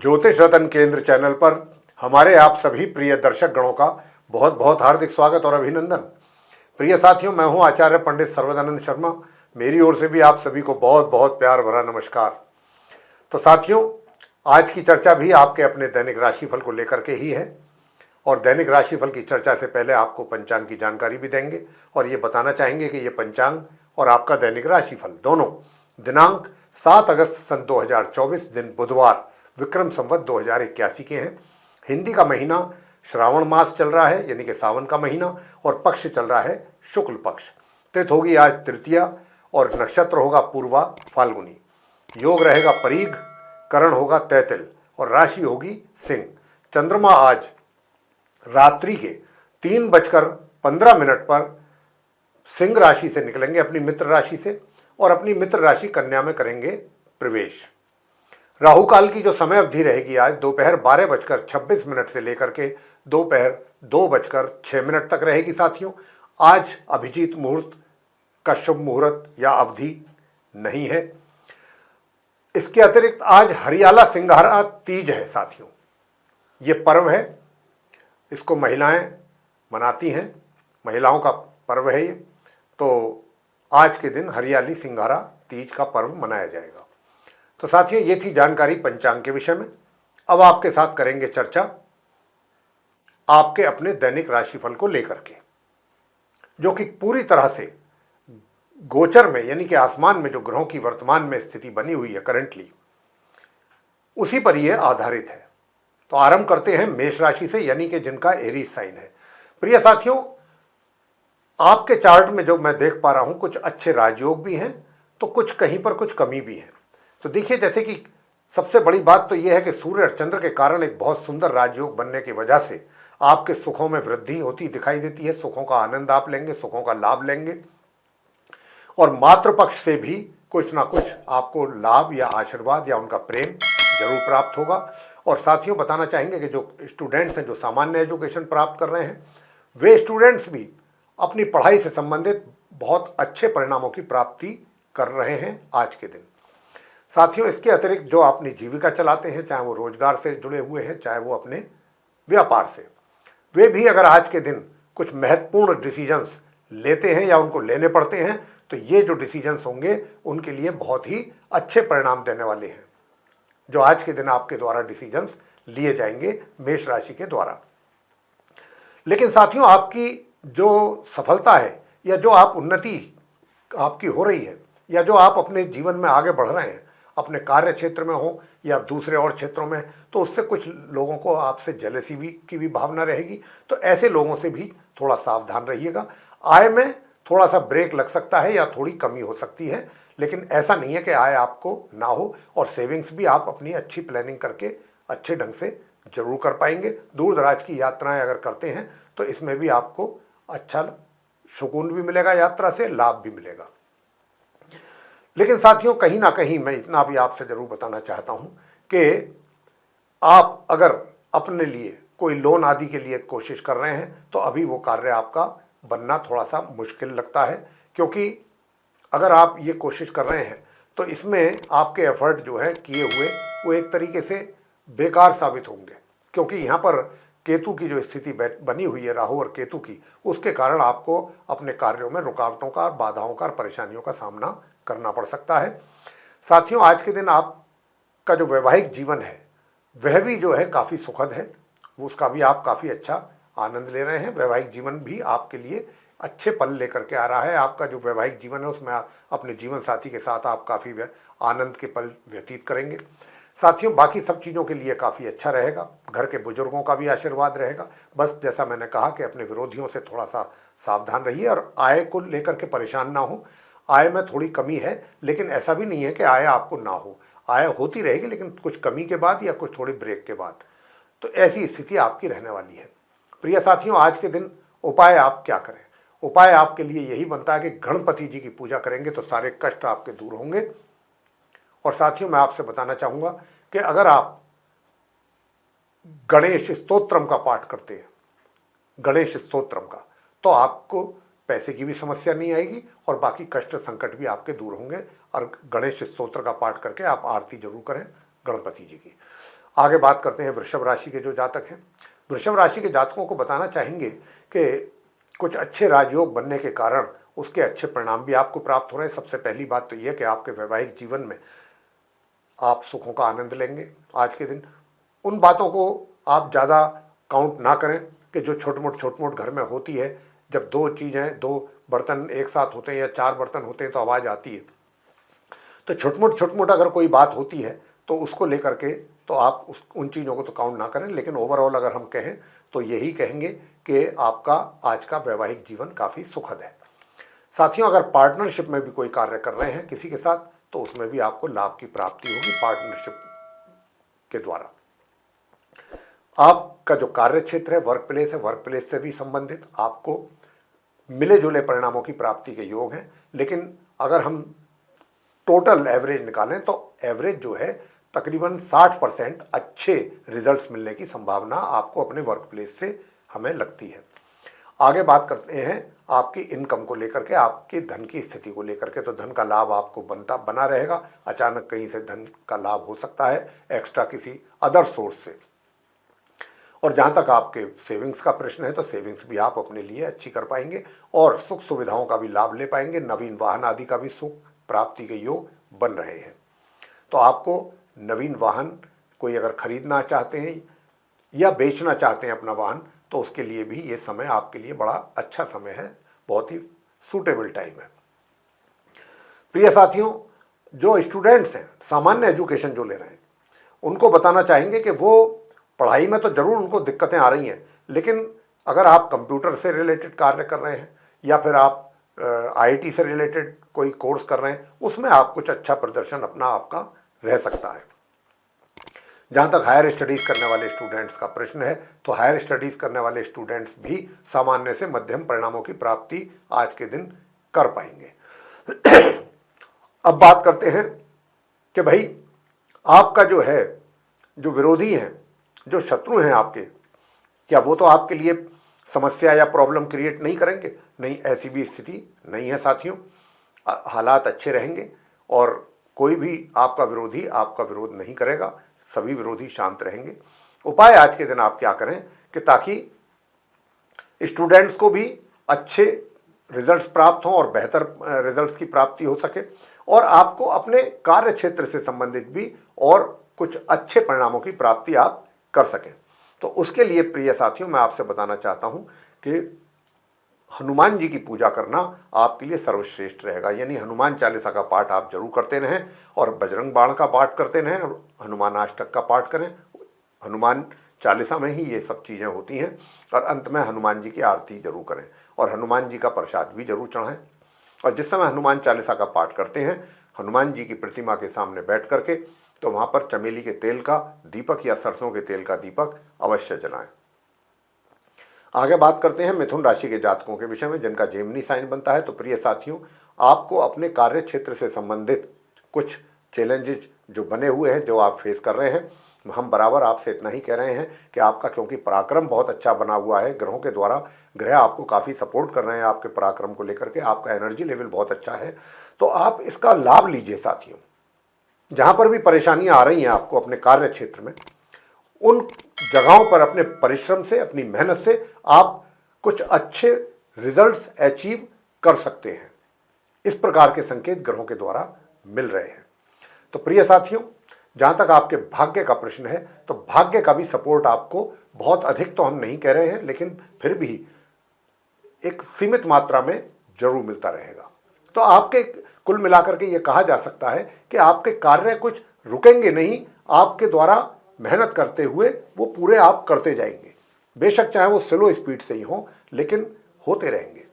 ज्योतिष रतन केंद्र चैनल पर हमारे आप सभी प्रिय दर्शक गणों का बहुत बहुत हार्दिक स्वागत और अभिनंदन। प्रिय साथियों, मैं हूं आचार्य पंडित सर्वदानंद शर्मा। मेरी ओर से भी आप सभी को बहुत बहुत प्यार भरा नमस्कार। तो साथियों, आज की चर्चा भी आपके अपने दैनिक राशिफल को लेकर के ही है। और दैनिक राशिफल की चर्चा से पहले आपको पंचांग की जानकारी भी देंगे और ये बताना चाहेंगे कि ये पंचांग और आपका दैनिक राशिफल दोनों दिनांक 7 अगस्त सन 2024 दिन बुधवार विक्रम संवत 2081 के हैं। हिंदी का महीना श्रावण मास चल रहा है, यानी कि सावन का महीना, और पक्ष चल रहा है शुक्ल पक्ष। तिथि होगी आज तृतीया और नक्षत्र होगा पूर्वा फाल्गुनी। योग रहेगा परीघ, करण होगा तैतिल और राशि होगी सिंह। चंद्रमा आज रात्रि के 3:15 पर सिंह राशि से निकलेंगे अपनी मित्र राशि से और अपनी मित्र राशि कन्या में करेंगे प्रवेश। राहु काल की जो समय अवधि रहेगी आज दोपहर 12:26 से लेकर के दोपहर 2:06 तक रहेगी। साथियों, आज अभिजीत मुहूर्त का शुभ मुहूर्त या अवधि नहीं है। इसके अतिरिक्त आज हरियाला सिंघारा तीज है। साथियों, ये पर्व है, इसको महिलाएं मनाती हैं, महिलाओं का पर्व है ये। तो आज के दिन हरियाली सिंघारा तीज का पर्व मनाया जाएगा। तो साथियों, ये थी जानकारी पंचांग के विषय में। अब आपके साथ करेंगे चर्चा आपके अपने दैनिक राशिफल को लेकर के, जो कि पूरी तरह से गोचर में, यानी कि आसमान में जो ग्रहों की वर्तमान में स्थिति बनी हुई है करंटली, उसी पर यह आधारित है। तो आरंभ करते हैं मेष राशि से, यानी कि जिनका एरीज साइन है। प्रिय साथियों, आपके चार्ट में जो मैं देख पा रहा हूं, कुछ अच्छे राजयोग भी हैं तो कुछ कहीं पर कुछ कमी भी है। तो देखिए, जैसे कि सबसे बड़ी बात तो यह है कि सूर्य और चंद्र के कारण एक बहुत सुंदर राजयोग बनने की वजह से आपके सुखों में वृद्धि होती दिखाई देती है। सुखों का आनंद आप लेंगे, सुखों का लाभ लेंगे और मातृपक्ष से भी कुछ ना कुछ आपको लाभ या आशीर्वाद या उनका प्रेम जरूर प्राप्त होगा। और साथियों, बताना चाहेंगे कि जो स्टूडेंट्स हैं, जो सामान्य एजुकेशन प्राप्त कर रहे हैं, वे स्टूडेंट्स भी अपनी पढ़ाई से संबंधित बहुत अच्छे परिणामों की प्राप्ति कर रहे हैं आज के दिन। साथियों, इसके अतिरिक्त जो अपनी जीविका चलाते हैं, चाहे वो रोजगार से जुड़े हुए हैं, चाहे वो अपने व्यापार से, वे भी अगर आज के दिन कुछ महत्वपूर्ण डिसीजंस लेते हैं या उनको लेने पड़ते हैं, तो ये जो डिसीजंस होंगे उनके लिए बहुत ही अच्छे परिणाम देने वाले हैं, जो आज के दिन आपके द्वारा डिसीजंस लिए जाएंगे मेष राशि के द्वारा। लेकिन साथियों, आपकी जो सफलता है या जो आप उन्नति आपकी हो रही है या जो आप अपने जीवन में आगे बढ़ रहे हैं, अपने कार्य क्षेत्र में हो या दूसरे और क्षेत्रों में, तो उससे कुछ लोगों को आपसे जेलसी भी की भी भावना रहेगी। तो ऐसे लोगों से भी थोड़ा सावधान रहिएगा। आय में थोड़ा सा ब्रेक लग सकता है या थोड़ी कमी हो सकती है, लेकिन ऐसा नहीं है कि आय आपको ना हो। और सेविंग्स भी आप अपनी अच्छी प्लानिंग करके अच्छे ढंग से जरूर कर पाएंगे। दूर दराज की यात्राएं अगर करते हैं तो इसमें भी आपको अच्छा सुकून भी मिलेगा, यात्रा से लाभ भी मिलेगा। लेकिन साथियों, कहीं ना कहीं मैं इतना भी आपसे जरूर बताना चाहता हूं कि आप अगर अपने लिए कोई लोन आदि के लिए कोशिश कर रहे हैं तो अभी वो कार्य आपका बनना थोड़ा सा मुश्किल लगता है, क्योंकि अगर आप ये कोशिश कर रहे हैं तो इसमें आपके एफर्ट जो है किए हुए वो एक तरीके से बेकार साबित होंगे, क्योंकि यहाँ पर केतु की जो स्थिति बनी हुई है, राहु और केतु की, उसके कारण आपको अपने कार्यों में रुकावटों का, बाधाओं का, परेशानियों का सामना करना पड़ सकता है। साथियों, आज के दिन आपका जो वैवाहिक जीवन है वह भी जो है काफ़ी सुखद है, वो उसका भी आप काफ़ी अच्छा आनंद ले रहे हैं। वैवाहिक जीवन भी आपके लिए अच्छे पल लेकर के आ रहा है। आपका जो वैवाहिक जीवन है उसमें आप अपने जीवन साथी के साथ आप काफ़ी आनंद के पल व्यतीत करेंगे। साथियों, बाकी सब चीज़ों के लिए काफ़ी अच्छा रहेगा। घर के बुजुर्गों का भी आशीर्वाद रहेगा। बस जैसा मैंने कहा कि अपने विरोधियों से थोड़ा सा सावधान रहिए और आय को लेकर के परेशान ना हो। आय में थोड़ी कमी है, लेकिन ऐसा भी नहीं है कि आय आपको ना हो। आय होती रहेगी, लेकिन कुछ कमी के बाद या कुछ थोड़ी ब्रेक के बाद। तो ऐसी स्थिति आपकी रहने वाली है। प्रिय साथियों, आज के दिन उपाय आप क्या करें? उपाय आपके लिए यही बनता है कि गणपति जी की पूजा करेंगे तो सारे कष्ट आपके दूर होंगे। और साथियों, मैं आपसे बताना चाहूँगा कि अगर आप गणेश स्तोत्रम का पाठ करते हैं, गणेश स्तोत्रम का, तो आपको पैसे की भी समस्या नहीं आएगी और बाकी कष्ट संकट भी आपके दूर होंगे। और गणेश स्तोत्र का पाठ करके आप आरती जरूर करें गणपति जी की। आगे बात करते हैं वृषभ राशि के जो जातक हैं। वृषभ राशि के जातकों को बताना चाहेंगे कि कुछ अच्छे राजयोग बनने के कारण उसके अच्छे परिणाम भी आपको प्राप्त हो रहे हैं। सबसे पहली बात तो यह कि आपके वैवाहिक जीवन में आप सुखों का आनंद लेंगे आज के दिन। उन बातों को आप ज़्यादा काउंट ना करें कि जो छोट मोट घर में होती है, जब दो चीज़ें, दो बर्तन एक साथ होते हैं या चार बर्तन होते हैं तो आवाज़ आती है। तो छोट मोट अगर कोई बात होती है तो उसको लेकर के तो आप उन चीज़ों को तो काउंट ना करें, लेकिन ओवरऑल अगर हम कहें तो यही कहेंगे कि आपका आज का वैवाहिक जीवन काफ़ी सुखद है। साथियों, अगर पार्टनरशिप में भी कोई कार्य कर रहे हैं किसी के साथ तो उसमें भी आपको लाभ की प्राप्ति होगी पार्टनरशिप के द्वारा। आपका जो कार्य क्षेत्र है, वर्क प्लेस है, वर्क प्लेस से भी संबंधित आपको मिले जुले परिणामों की प्राप्ति के योग हैं। लेकिन अगर हम टोटल एवरेज निकालें तो एवरेज जो है तकरीबन 60% अच्छे रिजल्ट्स मिलने की संभावना आपको अपने वर्क प्लेस से हमें लगती है। आगे बात करते हैं आपकी इनकम को लेकर के, आपके धन की स्थिति को लेकर के। तो धन का लाभ आपको बना रहेगा। अचानक कहीं से धन का लाभ हो सकता है एक्स्ट्रा किसी अदर सोर्स से। और जहाँ तक आपके सेविंग्स का प्रश्न है तो सेविंग्स भी आप अपने लिए अच्छी कर पाएंगे और सुख सुविधाओं का भी लाभ ले पाएंगे। नवीन वाहन आदि का भी सुख प्राप्ति के योग बन रहे हैं। तो आपको नवीन वाहन कोई अगर खरीदना चाहते हैं या बेचना चाहते हैं अपना वाहन, तो उसके लिए भी ये समय आपके लिए बड़ा अच्छा समय है, बहुत ही सूटेबल टाइम है। प्रिय साथियों, जो स्टूडेंट्स हैं, सामान्य एजुकेशन जो ले रहे हैं, उनको बताना चाहेंगे कि वो पढ़ाई में तो ज़रूर उनको दिक्कतें आ रही हैं, लेकिन अगर आप कंप्यूटर से रिलेटेड कार्य कर रहे हैं या फिर आप आईटी से रिलेटेड कोई कोर्स कर रहे हैं, उसमें आप कुछ अच्छा प्रदर्शन अपना आपका रह सकता है। जहाँ तक हायर स्टडीज़ करने वाले स्टूडेंट्स का प्रश्न है तो हायर स्टडीज़ करने वाले स्टूडेंट्स भी सामान्य से मध्यम परिणामों की प्राप्ति आज के दिन कर पाएंगे। अब बात करते हैं कि भाई आपका जो है, जो विरोधी हैं, जो शत्रु हैं आपके, क्या वो तो आपके लिए समस्या या प्रॉब्लम क्रिएट नहीं करेंगे? नहीं, ऐसी भी स्थिति नहीं है साथियों। हालात अच्छे रहेंगे और कोई भी आपका विरोधी आपका विरोध नहीं करेगा, सभी विरोधी शांत रहेंगे। उपाय आज के दिन आप क्या करें कि ताकि स्टूडेंट्स को भी अच्छे रिजल्ट्स प्राप्त हों और बेहतर रिजल्ट्स की प्राप्ति हो सके और आपको अपने कार्य क्षेत्र से संबंधित भी और कुछ अच्छे परिणामों की प्राप्ति आप कर सकें। तो उसके लिए प्रिय साथियों, मैं आपसे बताना चाहता हूं कि हनुमान जी की पूजा करना आपके लिए सर्वश्रेष्ठ रहेगा। यानी हनुमान चालीसा का पाठ आप जरूर करते रहें और बजरंग बाण का पाठ करते रहें और हनुमान अष्टक का पाठ करें। हनुमान चालीसा में ही ये सब चीज़ें होती हैं। और अंत में हनुमान जी की आरती जरूर करें और हनुमान जी का प्रसाद भी जरूर चढ़ाएं। और जिस समय हनुमान चालीसा का पाठ करते हैं, हनुमान जी की प्रतिमा के सामने बैठ करके तो वहाँ पर चमेली के तेल का दीपक या सरसों के तेल का दीपक अवश्य जलाएं। आगे बात करते हैं मिथुन राशि के जातकों के विषय में जिनका जेमिनी साइन बनता है। तो प्रिय साथियों, आपको अपने कार्य क्षेत्र से संबंधित कुछ चैलेंजेस जो बने हुए हैं, जो आप फेस कर रहे हैं, हम बराबर आपसे इतना ही कह रहे हैं कि आपका, क्योंकि पराक्रम बहुत अच्छा बना हुआ है ग्रहों के द्वारा, ग्रह आपको काफ़ी सपोर्ट कर रहे हैं आपके पराक्रम को लेकर के, आपका एनर्जी लेवल बहुत अच्छा है, तो आप इसका लाभ लीजिए साथियों। जहाँ पर भी परेशानियाँ आ रही हैं आपको अपने कार्य क्षेत्र में, उन जगहों पर अपने परिश्रम से, अपनी मेहनत से आप कुछ अच्छे रिजल्ट्स अचीव कर सकते हैं। इस प्रकार के संकेत ग्रहों के द्वारा मिल रहे हैं। तो प्रिय साथियों, जहाँ तक आपके भाग्य का प्रश्न है तो भाग्य का भी सपोर्ट आपको बहुत अधिक तो हम नहीं कह रहे हैं, लेकिन फिर भी एक सीमित मात्रा में जरूर मिलता रहेगा। तो आपके कुल मिलाकर के ये कहा जा सकता है कि आपके कार्य कुछ रुकेंगे नहीं, आपके द्वारा मेहनत करते हुए वो पूरे आप करते जाएंगे। बेशक चाहे वो स्लो स्पीड से ही हो, लेकिन होते रहेंगे।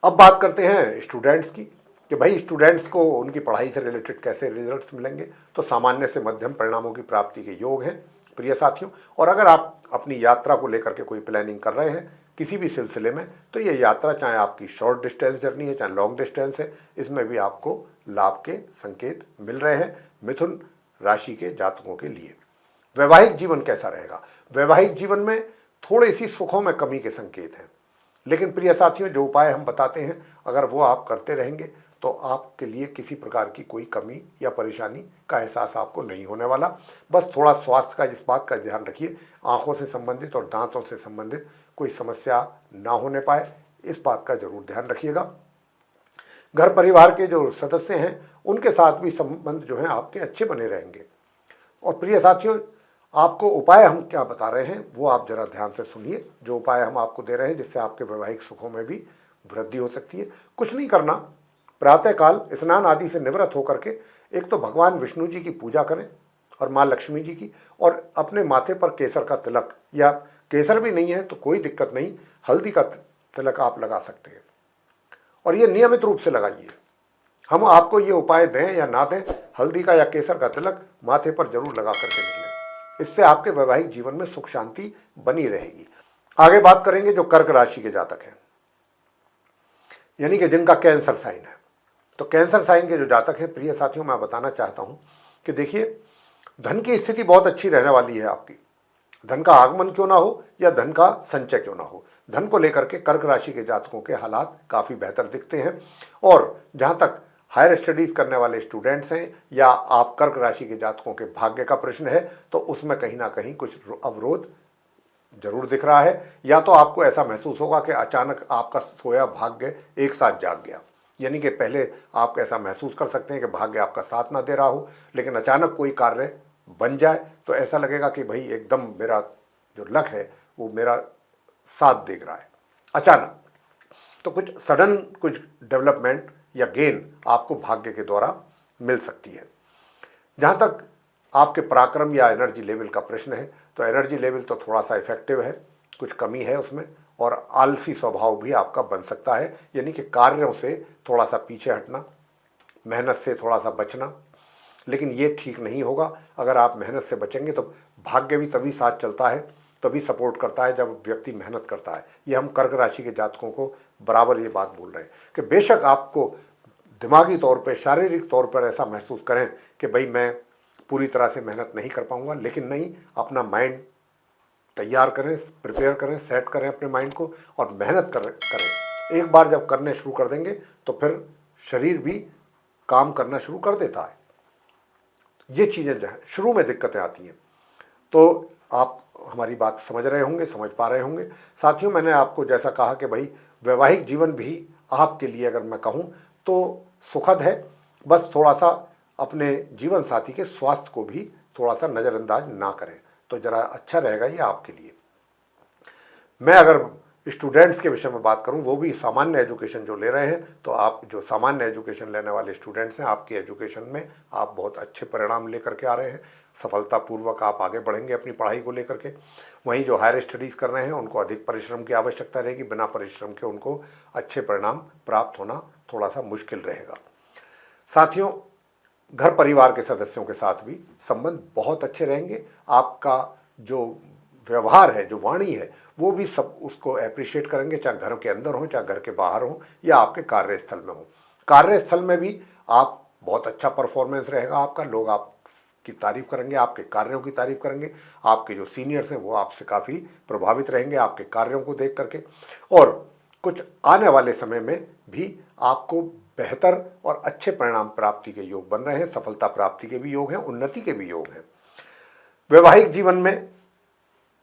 अब बात करते हैं स्टूडेंट्स की कि भाई स्टूडेंट्स को उनकी पढ़ाई से रिलेटेड कैसे रिजल्ट्स मिलेंगे। तो सामान्य से मध्यम परिणामों की प्राप्ति के योग हैं प्रिय साथियों। और अगर आप अपनी यात्रा को लेकर के कोई प्लानिंग कर रहे हैं किसी भी सिलसिले में, तो ये यात्रा चाहे आपकी शॉर्ट डिस्टेंस जर्नी है चाहे लॉन्ग डिस्टेंस है, इसमें भी आपको लाभ के संकेत मिल रहे हैं मिथुन राशि के जातकों के लिए। वैवाहिक जीवन कैसा रहेगा? वैवाहिक जीवन में थोड़ी सी सुखों में कमी के संकेत हैं, लेकिन प्रिय साथियों, जो उपाय हम बताते हैं अगर वो आप करते रहेंगे तो आपके लिए किसी प्रकार की कोई कमी या परेशानी का एहसास आपको नहीं होने वाला। बस थोड़ा स्वास्थ्य का इस बात का ध्यान रखिए, आँखों से संबंधित और दांतों से संबंधित कोई समस्या ना होने पाए, इस बात का जरूर ध्यान रखिएगा। घर परिवार के जो सदस्य हैं उनके साथ भी संबंध जो हैं आपके अच्छे बने रहेंगे। और प्रिय साथियों, आपको उपाय हम क्या बता रहे हैं वो आप जरा ध्यान से सुनिए। जो उपाय हम आपको दे रहे हैं जिससे आपके वैवाहिक सुखों में भी वृद्धि हो सकती है। कुछ नहीं करना, प्रातःकाल स्नान आदि से निवृत्त होकर के एक तो भगवान विष्णु जी की पूजा करें और माँ लक्ष्मी जी की, और अपने माथे पर केसर का तिलक, या केसर भी नहीं है तो कोई दिक्कत नहीं, हल्दी का तिलक आप लगा सकते हैं और ये नियमित रूप से लगाइए। हम आपको ये उपाय दें या ना दें, हल्दी का या केसर का तिलक माथे पर जरूर लगा करके निकलें। इससे आपके वैवाहिक जीवन में सुख शांति बनी रहेगी। आगे बात करेंगे जो कर्क राशि के जातक हैं, यानी कि जिनका कैंसर साइन है। तो कैंसर साइन के जो जातक हैं, प्रिय साथियों, मैं बताना चाहता हूं कि देखिए, धन की स्थिति बहुत अच्छी रहने वाली है आपकी। धन का आगमन क्यों ना हो या धन का संचय क्यों ना हो, धन को लेकर के कर्क राशि के जातकों के हालात काफ़ी बेहतर दिखते हैं। और जहाँ तक हायर स्टडीज़ करने वाले स्टूडेंट्स हैं या आप कर्क राशि के जातकों के भाग्य का प्रश्न है, तो उसमें कहीं ना कहीं कुछ अवरोध जरूर दिख रहा है। या तो आपको ऐसा महसूस होगा कि अचानक आपका सोया भाग्य एक साथ जाग गया, यानी कि पहले आप ऐसा महसूस कर सकते हैं कि भाग्य आपका साथ ना दे रहा हो, लेकिन अचानक कोई कार्य बन जाए तो ऐसा लगेगा कि भाई एकदम मेरा जो लक है वो मेरा साथ देख रहा है अचानक। तो कुछ सडन कुछ डेवलपमेंट या गेन आपको भाग्य के द्वारा मिल सकती है। जहाँ तक आपके पराक्रम या एनर्जी लेवल का प्रश्न है, तो एनर्जी लेवल तो थोड़ा सा इफेक्टिव है, कुछ कमी है उसमें, और आलसी स्वभाव भी आपका बन सकता है, यानी कि कार्यों से थोड़ा सा पीछे हटना, मेहनत से थोड़ा सा बचना। लेकिन ये ठीक नहीं होगा। अगर आप मेहनत से बचेंगे तो भाग्य भी तभी साथ चलता है, तभी सपोर्ट करता है जब व्यक्ति मेहनत करता है। ये हम कर्क राशि के जातकों को बराबर ये बात बोल रहे हैं कि बेशक आपको दिमागी तौर पे, शारीरिक तौर पर ऐसा महसूस करें कि भाई मैं पूरी तरह से मेहनत नहीं कर पाऊंगा, लेकिन नहीं, अपना माइंड तैयार करें, प्रिपेयर करें, सेट करें अपने माइंड को और मेहनत करें। एक बार जब करने शुरू कर देंगे तो फिर शरीर भी काम करना शुरू कर देता है। ये चीज़ें जो है शुरू में दिक्कतें आती हैं, तो आप हमारी बात समझ रहे होंगे, समझ पा रहे होंगे। साथियों, मैंने आपको जैसा कहा कि भाई वैवाहिक जीवन भी आपके लिए अगर मैं कहूँ तो सुखद है, बस थोड़ा सा अपने जीवन साथी के स्वास्थ्य को भी थोड़ा सा नज़रअंदाज ना करें तो ज़रा अच्छा रहेगा ये आपके लिए। मैं अगर स्टूडेंट्स के विषय में बात करूं, वो भी सामान्य एजुकेशन जो ले रहे हैं, तो आप जो सामान्य एजुकेशन लेने वाले स्टूडेंट्स हैं, आपकी एजुकेशन में आप बहुत अच्छे परिणाम लेकर के आ रहे हैं, सफलतापूर्वक आप आगे बढ़ेंगे अपनी पढ़ाई को लेकर के। वहीं जो हायर स्टडीज़ कर रहे हैं उनको अधिक परिश्रम की आवश्यकता रहेगी, बिना परिश्रम के उनको अच्छे परिणाम प्राप्त होना थोड़ा सा मुश्किल रहेगा। साथियों, घर परिवार के सदस्यों के साथ भी संबंध बहुत अच्छे रहेंगे। आपका जो व्यवहार है, जो वाणी है, वो भी सब उसको अप्रिशिएट करेंगे, चाहे घर के अंदर हो, चाहे घर के बाहर हो, या आपके कार्यस्थल में हो। कार्यस्थल में भी आप बहुत अच्छा परफॉर्मेंस रहेगा आपका, लोग आपकी तारीफ करेंगे, आपके कार्यों की तारीफ करेंगे। आपके जो सीनियर्स हैं वो आपसे काफ़ी प्रभावित रहेंगे आपके कार्यों को देख करके। और कुछ आने वाले समय में भी आपको बेहतर और अच्छे परिणाम प्राप्ति के योग बन रहे हैं, सफलता प्राप्ति के भी योग हैं, उन्नति के भी योग हैं। वैवाहिक जीवन में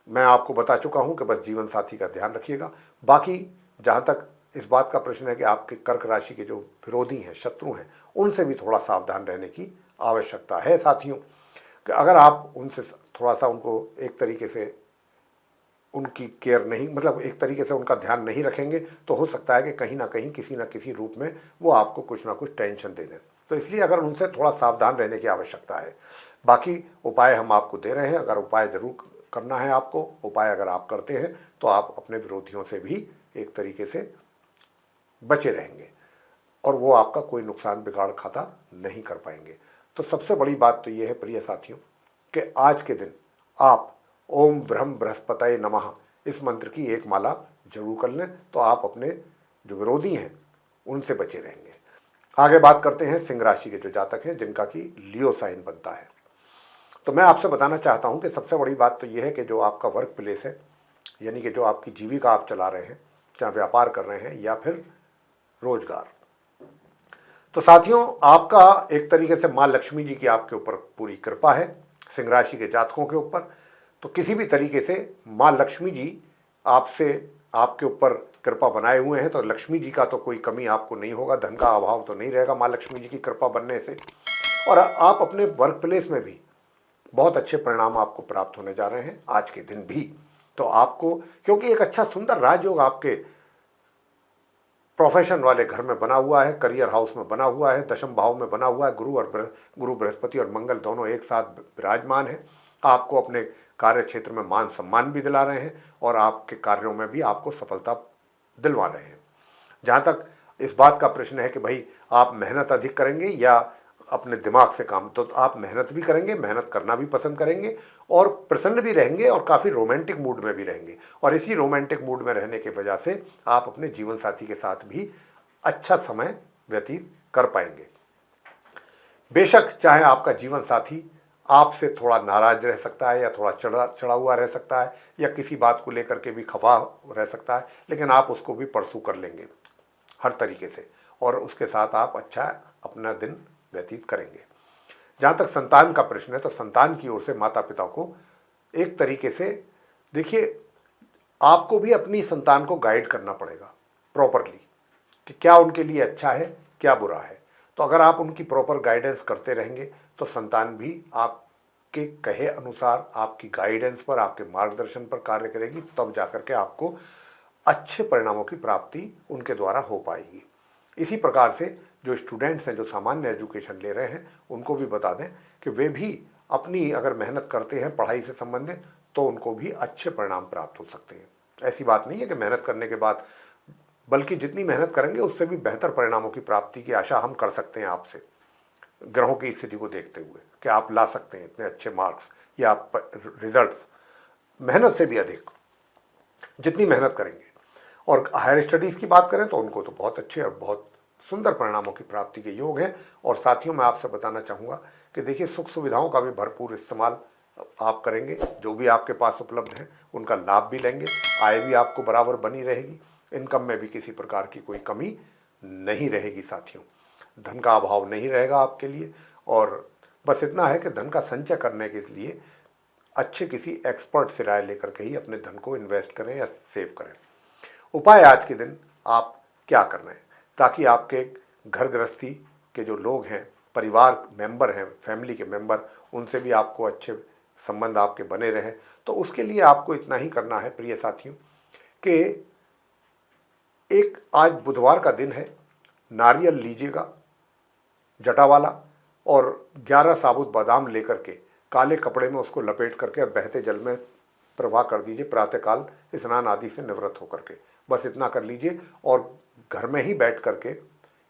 मैं आपको बता चुका हूं कि बस जीवन साथी का ध्यान रखिएगा। बाकी जहां तक इस बात का प्रश्न है कि आपके कर्क राशि के जो विरोधी हैं, शत्रु हैं, उनसे भी थोड़ा सावधान रहने की आवश्यकता है साथियों। कि अगर आप उनसे थोड़ा सा उनको एक तरीके से उनकी केयर नहीं, मतलब एक तरीके से उनका ध्यान नहीं रखेंगे, तो हो सकता है कि कहीं ना कहीं किसी न किसी रूप में वो आपको कुछ ना कुछ टेंशन दे दें। तो इसलिए अगर उनसे थोड़ा सावधान रहने की आवश्यकता है। बाकी उपाय हम आपको दे रहे हैं, अगर उपाय जरूर करना है आपको, उपाय अगर आप करते हैं तो आप अपने विरोधियों से भी एक तरीके से बचे रहेंगे और वो आपका कोई नुकसान बिगाड़ खाता नहीं कर पाएंगे। तो सबसे बड़ी बात तो ये है प्रिय साथियों कि आज के दिन आप ओम ब्रह्म बृहस्पतये नमः इस मंत्र की एक माला जरूर कर लें, तो आप अपने जो विरोधी हैं उनसे बचे रहेंगे। आगे बात करते हैं सिंह राशि के जो जातक हैं जिनका कि लियो साइन बनता है। तो मैं आपसे बताना चाहता हूं कि सबसे बड़ी बात तो यह है कि जो आपका वर्क प्लेस है, यानी कि जो आपकी जीविका आप चला रहे हैं, चाहे व्यापार कर रहे हैं या फिर रोजगार, तो साथियों, आपका एक तरीके से माँ लक्ष्मी जी की आपके ऊपर पूरी कृपा है, सिंह राशि के जातकों के ऊपर। तो किसी भी तरीके से माँ लक्ष्मी जी आपसे आपके ऊपर कृपा बनाए हुए हैं, तो लक्ष्मी जी का तो कोई कमी आपको नहीं होगा, धन का अभाव तो नहीं रहेगा माँ लक्ष्मी जी की कृपा बनने से। और आप अपने वर्क प्लेस में भी बहुत अच्छे परिणाम आपको प्राप्त होने जा रहे हैं आज के दिन भी। तो आपको, क्योंकि एक अच्छा सुंदर राजयोग आपके प्रोफेशन वाले घर में बना हुआ है, करियर हाउस में बना हुआ है, दशम भाव में बना हुआ है, गुरु बृहस्पति और मंगल दोनों एक साथ विराजमान है, आपको अपने कार्य क्षेत्र में मान सम्मान भी दिला रहे हैं और आपके कार्यों में भी आपको सफलता दिलवा रहे हैं। जहाँ तक इस बात का प्रश्न है कि भाई आप मेहनत अधिक करेंगे या अपने दिमाग से काम, तो आप मेहनत भी करेंगे, मेहनत करना भी पसंद करेंगे और प्रसन्न भी रहेंगे और काफ़ी रोमांटिक मूड में भी रहेंगे। और इसी रोमांटिक मूड में रहने की वजह से आप अपने जीवन साथी के साथ भी अच्छा समय व्यतीत कर पाएंगे। बेशक चाहे आपका जीवन साथी आपसे थोड़ा नाराज रह सकता है या थोड़ा चढ़ा हुआ रह सकता है या किसी बात को लेकर के भी खफा रह सकता है, लेकिन आप उसको भी परसू कर लेंगे हर तरीके से और उसके साथ आप अच्छा अपना दिन व्यतीत करेंगे। जहाँ तक संतान का प्रश्न है, तो संतान की ओर से माता पिता को एक तरीके से, देखिए, आपको भी अपनी संतान को गाइड करना पड़ेगा प्रॉपरली कि क्या उनके लिए अच्छा है, क्या बुरा है। तो अगर आप उनकी प्रॉपर गाइडेंस करते रहेंगे तो संतान भी आपके कहे अनुसार, आपकी गाइडेंस पर, आपके मार्गदर्शन पर कार्य करेगी, तब जाकर के आपको अच्छे परिणामों की प्राप्ति उनके द्वारा हो पाएगी। इसी प्रकार से जो स्टूडेंट्स हैं, जो सामान्य एजुकेशन ले रहे हैं, उनको भी बता दें कि वे भी अपनी अगर मेहनत करते हैं पढ़ाई से संबंधित, तो उनको भी अच्छे परिणाम प्राप्त हो सकते हैं। ऐसी बात नहीं है कि मेहनत करने के बाद, बल्कि जितनी मेहनत करेंगे उससे भी बेहतर परिणामों की प्राप्ति की आशा हम कर सकते हैं आपसे, ग्रहों की स्थिति को देखते हुए, कि आप ला सकते हैं इतने अच्छे मार्क्स या रिजल्ट्स मेहनत से भी अधिक जितनी मेहनत करेंगे। और हायर स्टडीज़ की बात करें तो उनको तो बहुत अच्छे और बहुत सुंदर परिणामों की प्राप्ति के योग हैं। और साथियों, मैं आपसे बताना चाहूँगा कि देखिए, सुख सुविधाओं का भी भरपूर इस्तेमाल आप करेंगे, जो भी आपके पास उपलब्ध हैं उनका लाभ भी लेंगे, आय भी आपको बराबर बनी रहेगी, इनकम में भी किसी प्रकार की कोई कमी नहीं रहेगी साथियों, धन का अभाव नहीं रहेगा आपके लिए। और बस इतना है कि धन का संचय करने के लिए अच्छे किसी एक्सपर्ट से राय लेकर के ही अपने धन को इन्वेस्ट करें या सेव करें। उपाय आज के दिन आप क्या करना है ताकि आपके घर गृहस्थी के जो लोग हैं, परिवार मेंबर हैं, फैमिली के मेंबर, उनसे भी आपको अच्छे संबंध आपके बने रहे। तो उसके लिए आपको इतना ही करना है प्रिय साथियों कि एक आज बुधवार का दिन है, नारियल लीजिएगा जटा वाला और 11 साबुत बादाम लेकर के काले कपड़े में उसको लपेट करके बहते जल में प्रवाह कर दीजिए, प्रातःकाल स्नान आदि से निवृत्त होकर के। बस इतना कर लीजिए और घर में ही बैठ करके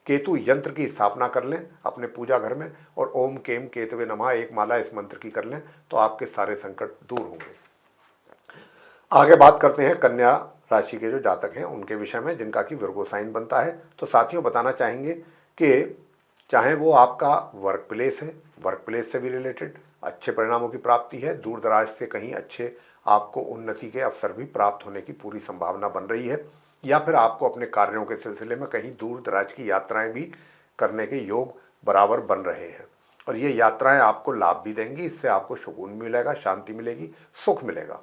केतु यंत्र की स्थापना कर लें अपने पूजा घर में और ओम केम केतवे नमः एक माला इस मंत्र की कर लें, तो आपके सारे संकट दूर होंगे। आगे बात करते हैं कन्या राशि के जो जातक हैं उनके विषय में, जिनका कि विर्गो साइन बनता है। तो साथियों, बताना चाहेंगे कि चाहे वो आपका वर्क प्लेस है, वर्क प्लेस से भी रिलेटेड अच्छे परिणामों की प्राप्ति है, दूर दराज से कहीं अच्छे आपको उन्नति के अवसर भी प्राप्त होने की पूरी संभावना बन रही है, या फिर आपको अपने कार्यों के सिलसिले में कहीं दूर दराज की यात्राएं भी करने के योग बराबर बन रहे हैं। और ये यात्राएं आपको लाभ भी देंगी, इससे आपको सुकून मिलेगा, शांति मिलेगी, सुख मिलेगा।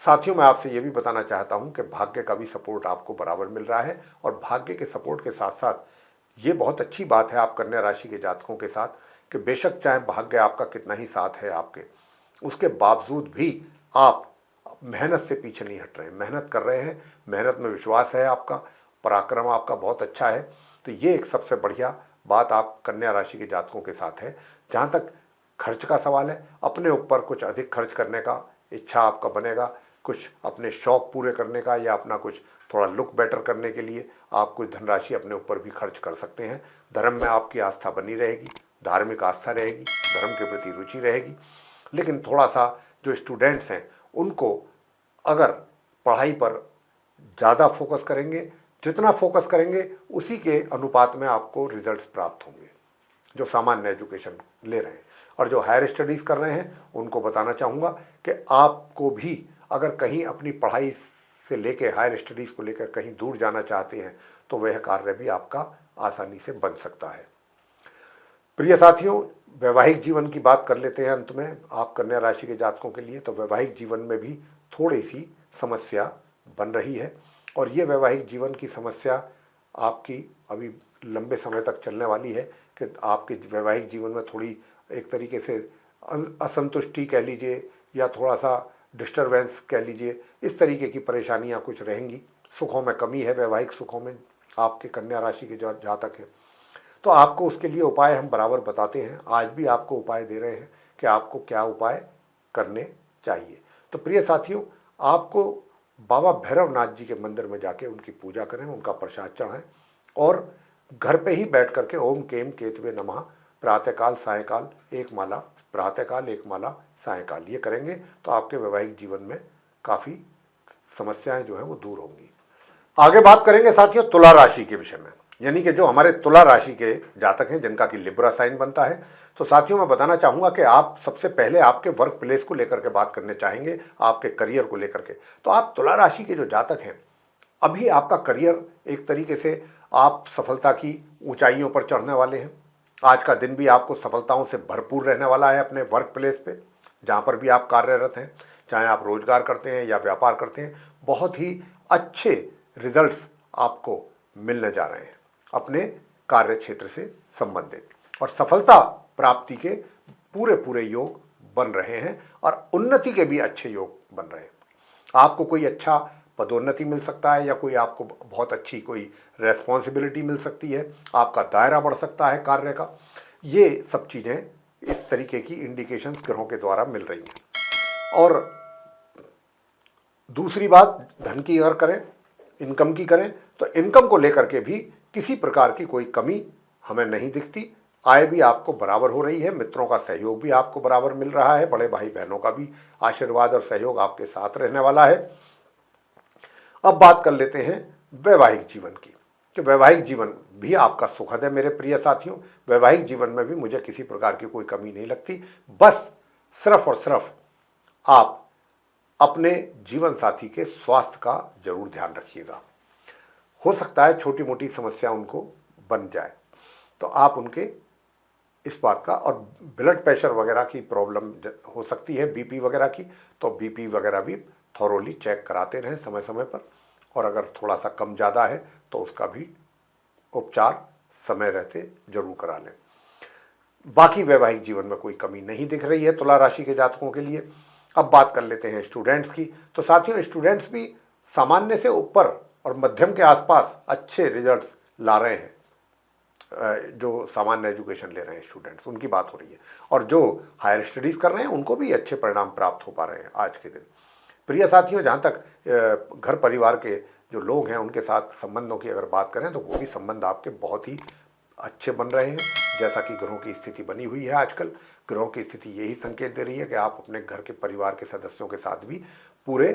साथियों, मैं आपसे ये भी बताना चाहता हूँ कि भाग्य का भी सपोर्ट आपको बराबर मिल रहा है। और भाग्य के सपोर्ट के साथ साथ ये बहुत अच्छी बात है आप कन्या राशि के जातकों के साथ कि बेशक चाहे भाग्य आपका कितना ही साथ है आपके, उसके बावजूद भी आप मेहनत से पीछे नहीं हट रहे हैं, मेहनत कर रहे हैं, मेहनत में विश्वास है आपका, पराक्रम आपका बहुत अच्छा है। तो ये एक सबसे बढ़िया बात आप कन्या राशि के जातकों के साथ है। जहाँ तक खर्च का सवाल है, अपने ऊपर कुछ अधिक खर्च करने का इच्छा आपका बनेगा, कुछ अपने शौक़ पूरे करने का या अपना कुछ थोड़ा लुक बेटर करने के लिए आप कुछ धनराशि अपने ऊपर भी खर्च कर सकते हैं। धर्म में आपकी आस्था बनी रहेगी, धार्मिक आस्था रहेगी, धर्म के प्रति रुचि रहेगी। लेकिन थोड़ा सा जो स्टूडेंट्स हैं उनको अगर पढ़ाई पर ज़्यादा फोकस करेंगे, जितना फोकस करेंगे उसी के अनुपात में आपको रिजल्ट्स प्राप्त होंगे जो सामान्य एजुकेशन ले रहे हैं। और जो हायर स्टडीज़ कर रहे हैं उनको बताना चाहूँगा कि आपको भी अगर कहीं अपनी पढ़ाई से लेकर हायर स्टडीज़ को लेकर कहीं दूर जाना चाहते हैं तो वह कार्य भी आपका आसानी से बन सकता है। प्रिय साथियों, वैवाहिक जीवन की बात कर लेते हैं अंत में आप कन्या राशि के जातकों के लिए। तो वैवाहिक जीवन में भी थोड़ी सी समस्या बन रही है और ये वैवाहिक जीवन की समस्या आपकी अभी लंबे समय तक चलने वाली है कि आपके वैवाहिक जीवन में थोड़ी एक तरीके से असंतुष्टि कह लीजिए या थोड़ा सा डिस्टरबेंस कह लीजिए, इस तरीके की परेशानियां कुछ रहेंगी। सुखों में कमी है, वैवाहिक सुखों में आपके कन्या राशि के जो जातक हैं। तो आपको उसके लिए उपाय हम बराबर बताते हैं, आज भी आपको उपाय दे रहे हैं कि आपको क्या उपाय करने चाहिए। तो प्रिय साथियों, आपको बाबा भैरवनाथ जी के मंदिर में जाके उनकी पूजा करें, उनका प्रसाद चढ़ाएं और घर पे ही बैठ करके ओम केम केतवे नमः प्रातःकाल सायंकाल एक माला, प्रातःकाल एक माला सायंकाल, ये करेंगे तो आपके वैवाहिक जीवन में काफ़ी समस्याएं जो हैं वो दूर होंगी। आगे बात करेंगे साथियों तुला राशि के विषय में, यानी कि जो हमारे तुला राशि के जातक हैं जिनका कि लिब्रा साइन बनता है। तो साथियों मैं बताना चाहूँगा कि आप सबसे पहले आपके वर्क प्लेस को लेकर के बात करने चाहेंगे, आपके करियर को लेकर के। तो आप तुला राशि के जो जातक हैं, अभी आपका करियर एक तरीके से आप सफलता की ऊंचाइयों पर चढ़ने वाले हैं। आज का दिन भी आपको सफलताओं से भरपूर रहने वाला है अपने वर्क प्लेस पे, जहाँ पर भी आप कार्यरत हैं, चाहे आप रोजगार करते हैं या व्यापार करते हैं। बहुत ही अच्छे रिजल्ट्स आपको मिलने जा रहे हैं अपने कार्य क्षेत्र से संबंधित, और सफलता प्राप्ति के पूरे पूरे योग बन रहे हैं और उन्नति के भी अच्छे योग बन रहे हैं। आपको कोई अच्छा पदोन्नति मिल सकता है या कोई आपको बहुत अच्छी कोई रेस्पॉन्सिबिलिटी मिल सकती है, आपका दायरा बढ़ सकता है कार्य का। ये सब चीज़ें इस तरीके की इंडिकेशंस ग्रहों के द्वारा मिल रही हैं। और दूसरी बात, धन की अगर करें, इनकम की करें, तो इनकम को लेकर के भी किसी प्रकार की कोई कमी हमें नहीं दिखती। आय भी आपको बराबर हो रही है, मित्रों का सहयोग भी आपको बराबर मिल रहा है, बड़े भाई बहनों का भी आशीर्वाद और सहयोग आपके साथ रहने वाला है। अब बात कर लेते हैं वैवाहिक जीवन की, कि वैवाहिक जीवन भी आपका सुखद है मेरे प्रिय साथियों। वैवाहिक जीवन में भी मुझे किसी प्रकार की कोई कमी नहीं लगती। बस सिर्फ और सिर्फ आप अपने जीवन साथी के स्वास्थ्य का जरूर ध्यान रखिएगा। हो सकता है छोटी मोटी समस्या उनको बन जाए, तो आप उनके इस बात का, और ब्लड प्रेशर वगैरह की प्रॉब्लम हो सकती है, बीपी वगैरह की, तो बीपी वगैरह भी थॉरोली चेक कराते रहें समय समय पर, और अगर थोड़ा सा कम ज़्यादा है तो उसका भी उपचार समय रहते जरूर करा लें। बाकी वैवाहिक जीवन में कोई कमी नहीं दिख रही है तुला राशि के जातकों के लिए। अब बात कर लेते हैं स्टूडेंट्स की। तो साथियों, स्टूडेंट्स भी सामान्य से ऊपर और मध्यम के आसपास अच्छे रिजल्ट्स ला रहे हैं। जो सामान्य एजुकेशन ले रहे हैं स्टूडेंट्स, उनकी बात हो रही है, और जो हायर स्टडीज़ कर रहे हैं उनको भी अच्छे परिणाम प्राप्त हो पा रहे हैं आज के दिन। प्रिय साथियों, जहाँ तक घर परिवार के जो लोग हैं उनके साथ संबंधों की अगर बात करें तो वो भी संबंध आपके बहुत ही अच्छे बन रहे हैं। जैसा कि ग्रहों की स्थिति बनी हुई है आजकल, ग्रहों की स्थिति यही संकेत दे रही है कि आप अपने घर के परिवार के सदस्यों के साथ भी पूरे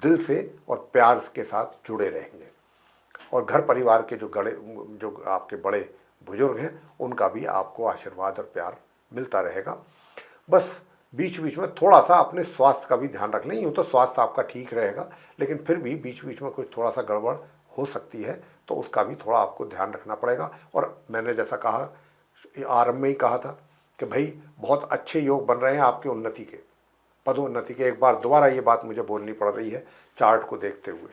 दिल से और प्यार के साथ जुड़े रहेंगे, और घर परिवार के जो आपके बड़े बुजुर्ग हैं उनका भी आपको आशीर्वाद और प्यार मिलता रहेगा। बस बीच बीच में थोड़ा सा अपने स्वास्थ्य का भी ध्यान रख लें। यूँ तो स्वास्थ्य आपका ठीक रहेगा, लेकिन फिर भी बीच बीच में कुछ थोड़ा सा गड़बड़ हो सकती है, तो उसका भी थोड़ा आपको ध्यान रखना पड़ेगा। और मैंने जैसा कहा, आरंभ में ही कहा था कि भाई बहुत अच्छे योग बन रहे हैं आपके उन्नति के, पदोन्नति के। एक बार दोबारा ये बात मुझे बोलनी पड़ रही है चार्ट को देखते हुए,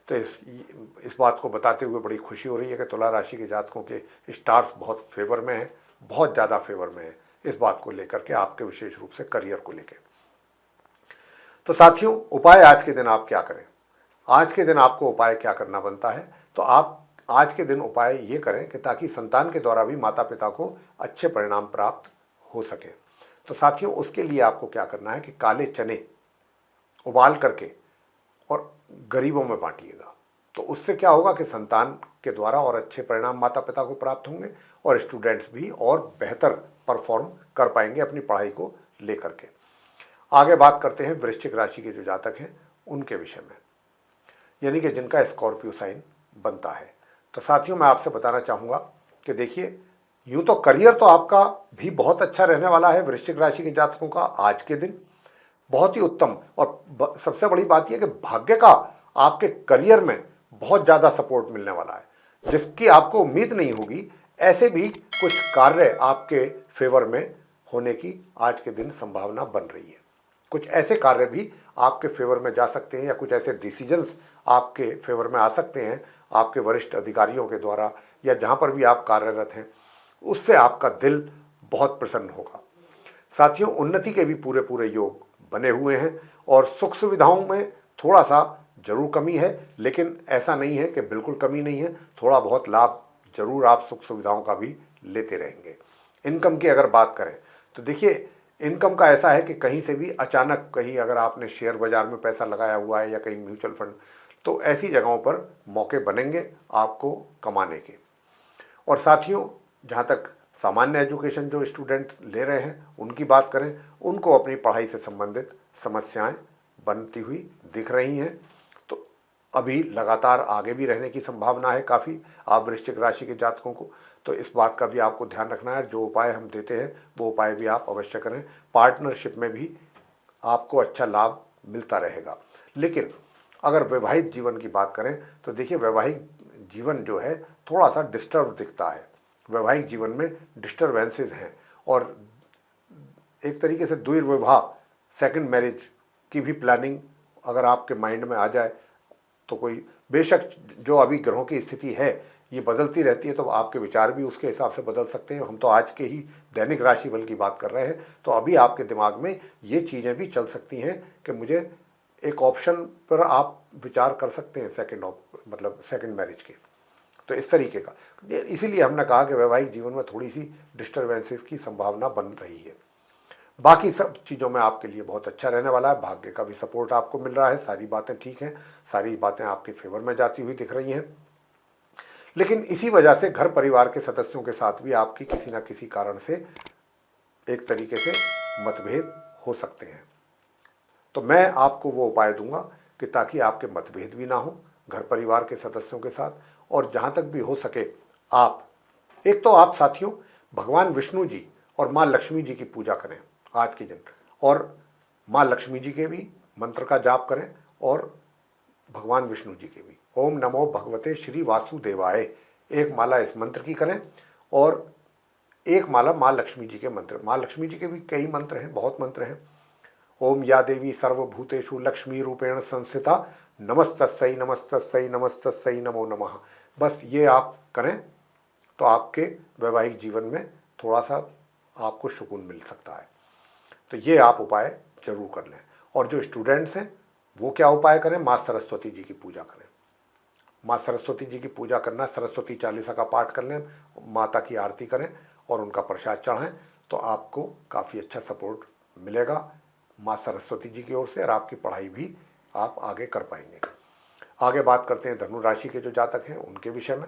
तो इस बात को बताते हुए बड़ी खुशी हो रही है कि तुला राशि के जातकों के स्टार्स बहुत फेवर में हैं, बहुत ज़्यादा फेवर में है इस बात को लेकर के, आपके विशेष रूप से करियर को लेकर। तो साथियों, उपाय आज के दिन आप क्या करें? आज के दिन आपको उपाय क्या करना बनता है? तो आप आज के दिन उपाय ये करें कि ताकि संतान के द्वारा भी माता पिता को अच्छे परिणाम प्राप्त हो सके। तो साथियों, उसके लिए आपको क्या करना है कि काले चने उबाल करके और गरीबों में बांटिएगा। तो उससे क्या होगा कि संतान के द्वारा और अच्छे परिणाम माता पिता को प्राप्त होंगे, और स्टूडेंट्स भी और बेहतर परफॉर्म कर पाएंगे अपनी पढ़ाई को लेकर के। आगे बात करते हैं वृश्चिक राशि के जो जातक हैं उनके विषय में, यानी कि जिनका स्कॉर्पियो साइन बनता है। तो साथियों, मैं आपसे बताना चाहूँगा कि देखिए, यूँ तो करियर तो आपका भी बहुत अच्छा रहने वाला है वृश्चिक राशि के जातकों का आज के दिन, बहुत ही उत्तम। और सबसे बड़ी बात यह कि भाग्य का आपके करियर में बहुत ज़्यादा सपोर्ट मिलने वाला है, जिसकी आपको उम्मीद नहीं होगी ऐसे भी कुछ कार्य आपके फेवर में होने की आज के दिन संभावना बन रही है। कुछ ऐसे कार्य भी आपके फेवर में जा सकते हैं या कुछ ऐसे डिसीजंस आपके फेवर में आ सकते हैं आपके वरिष्ठ अधिकारियों के द्वारा या जहाँ पर भी आप कार्यरत हैं, उससे आपका दिल बहुत प्रसन्न होगा। साथियों, उन्नति के भी पूरे पूरे योग बने हुए हैं और सुख सुविधाओं में थोड़ा सा जरूर कमी है, लेकिन ऐसा नहीं है कि बिल्कुल कमी नहीं है। थोड़ा बहुत लाभ जरूर आप सुख सुविधाओं का भी लेते रहेंगे। इनकम की अगर बात करें तो देखिए, इनकम का ऐसा है कि कहीं से भी अचानक, कहीं अगर आपने शेयर बाजार में पैसा लगाया हुआ है या कहीं म्यूचुअल फंड, तो ऐसी जगहों पर मौके बनेंगे आपको कमाने के। और साथियों, जहाँ तक सामान्य एजुकेशन जो स्टूडेंट ले रहे हैं उनकी बात करें, उनको अपनी पढ़ाई से संबंधित समस्याएं बनती हुई दिख रही हैं। तो अभी लगातार आगे भी रहने की संभावना है काफ़ी आप वृश्चिक राशि के जातकों को। तो इस बात का भी आपको ध्यान रखना है, जो उपाय हम देते हैं वो उपाय भी आप अवश्य करें। पार्टनरशिप में भी आपको अच्छा लाभ मिलता रहेगा। लेकिन अगर वैवाहिक जीवन की बात करें तो देखिए, वैवाहिक जीवन जो है थोड़ा सा डिस्टर्ब दिखता है। वैवाहिक जीवन में डिस्टर्बेंसेस हैं और एक तरीके से दुर्विवाह, सेकंड मैरिज की भी प्लानिंग अगर आपके माइंड में आ जाए तो कोई, बेशक जो अभी ग्रहों की स्थिति है ये बदलती रहती है, तो आपके विचार भी उसके हिसाब से बदल सकते हैं। हम तो आज के ही दैनिक राशि बल की बात कर रहे हैं, तो अभी आपके दिमाग में ये चीज़ें भी चल सकती हैं कि मुझे एक ऑप्शन पर आप विचार कर सकते हैं, सेकंड मैरिज के। तो इस तरीके का, इसीलिए हमने कहा कि वैवाहिक जीवन में थोड़ी सी डिस्टर्बेंसेस की संभावना बन रही है। बाकी सब चीज़ों में आपके लिए बहुत अच्छा रहने वाला है। भाग्य का भी सपोर्ट आपको मिल रहा है, सारी बातें ठीक हैं, सारी बातें आपके फेवर में जाती हुई दिख रही हैं। लेकिन इसी वजह से घर परिवार के सदस्यों के साथ भी आपकी किसी न किसी कारण से एक तरीके से मतभेद हो सकते हैं। तो मैं आपको वो उपाय दूंगा कि ताकि आपके मतभेद भी ना हो घर परिवार के सदस्यों के साथ। और जहाँ तक भी हो सके आप, एक तो आप साथियों भगवान विष्णु जी और माँ लक्ष्मी जी की पूजा करें आज के दिन, और माँ लक्ष्मी जी के भी मंत्र का जाप करें और भगवान विष्णु जी के भी। ओम नमो भगवते श्री वासुदेवाय, एक माला इस मंत्र की करें और एक माला माँ लक्ष्मी जी के मंत्र। माँ लक्ष्मी जी के भी कई मंत्र हैं, बहुत मंत्र हैं। ओम या देवी सर्वभूतेषु लक्ष्मी रूपेण संस्थिता नमस्तस्यै नमस्तस्यै नमस्तस्यै नमो नमः। बस ये आप करें तो आपके वैवाहिक जीवन में थोड़ा सा आपको सुकून मिल सकता है। तो ये आप उपाय जरूर कर लें। और जो स्टूडेंट्स हैं वो क्या उपाय करें, माँ सरस्वती जी की पूजा करें। माँ सरस्वती जी की पूजा करना, सरस्वती चालीसा का पाठ कर लें, माता की आरती करें और उनका प्रसाद चढ़ाएं, तो आपको काफ़ी अच्छा सपोर्ट मिलेगा माँ सरस्वती जी की ओर से, और आपकी पढ़ाई भी आप आगे कर पाएंगे। आगे बात करते हैं धनु राशि के जो जातक हैं उनके विषय में,